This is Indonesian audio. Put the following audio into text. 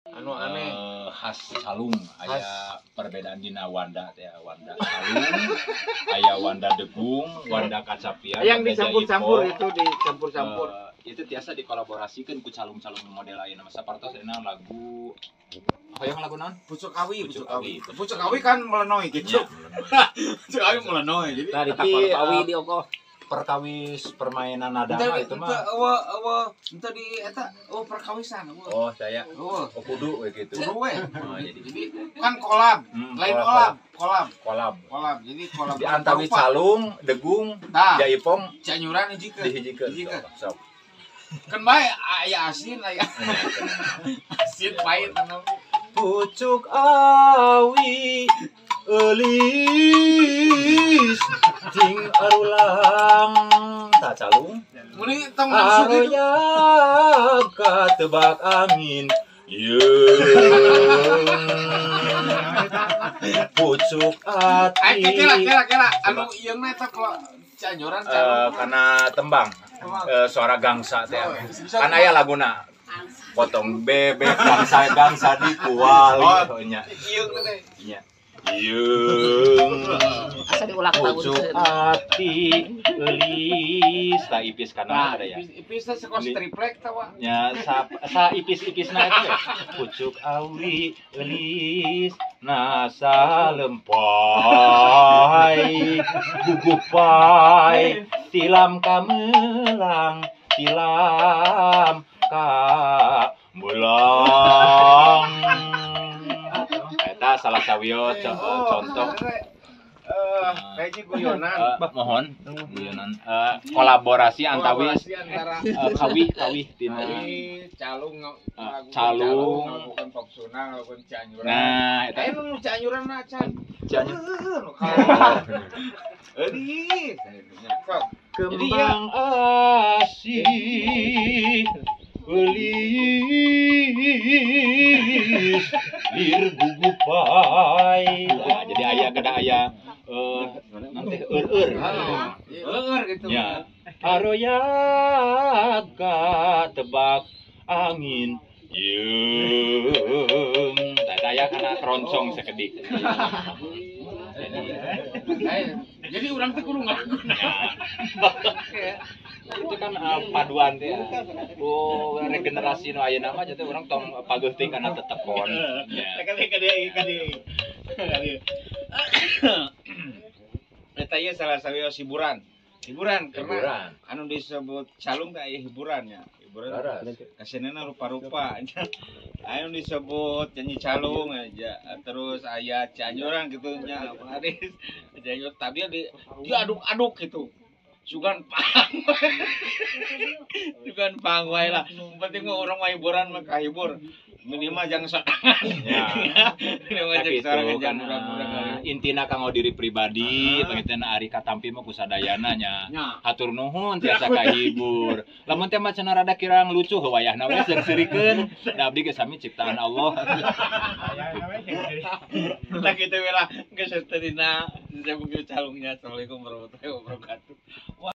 anu aneh khas calung aya perbedaan dina wanda teh wanda calung aya wanda degung wanda kacapian yang dicampur-campur itu dicampur-campur itu biasa dikolaborasikan ku calung-calung model lain nama sapartos dina lagu hoyong lagu naon pucuk awi kan melenoi gitu pucuk awi melenoi jadi nah di awi di oko perkawis permainan nada itu mah entah di eta perkawisan oh saya kudu we gitu jadi kan kolab lain kolab jadi kolab di antawis calung degung jaipong cianyuran hijikeun sok kan bae aya asin aya asin pahit pucuk awi eulis ting arulang tak calung muni tong langsung itu tebak angin pucuk ati kira anu ieu mah eta cianjuran karena tembang suara gangsa teh kan aya laguna potong bebek gangsa dikuali nya nya asa diulang pucuk ati eulis ta ipis kana ada ya ipis teh sekos triplek tawa nya sa ipis-ipisna eta ya pucuk awi eulis nasa lempai gugupai tilam kamelang tilam kamelang eta salah sawiyo contoh kayak guyonan mohon guyonan kolaborasi antawis kawi dina calung bukan popsuna bukan cianjuran nah eta nu cianjuran mah cianjuran kembang asih eulis lir gugupai nah jadi aya kada aya nanti eur gitu ya aroya tebak angin yeung tah aya kana keroncong sakedik jadi urang teh kudu ngalakuan itu kan paduan teh regenerasi nu ayeuna mah jadi urang tong pageuting kana tetekon nya kadi eta ieu salah satu hiburan karena anu disebut calung teh aya hiburannya hiburan kasenena rupa-rupa anu disebut nyanyi calung aja terus aya cianjuran gitu nya Haris cianjur tapi diaduk-aduk gitu sugan pang wae lah penting mah urang mah hiburan mah kahibur minimal jangan sorangan ya tapi itu kan intina kanggo diri pribadi pengetna ari katampi mah kusadayana nya hatur nuhun tiasa kahibur lamun teh mah cenah rada kirang lucu wayahna we seurikeun da abdi ge sami ciptaan Allah tak kitu we lah geus teh dina calungnya. Assalamualaikum warahmatullahi wabarakatuh.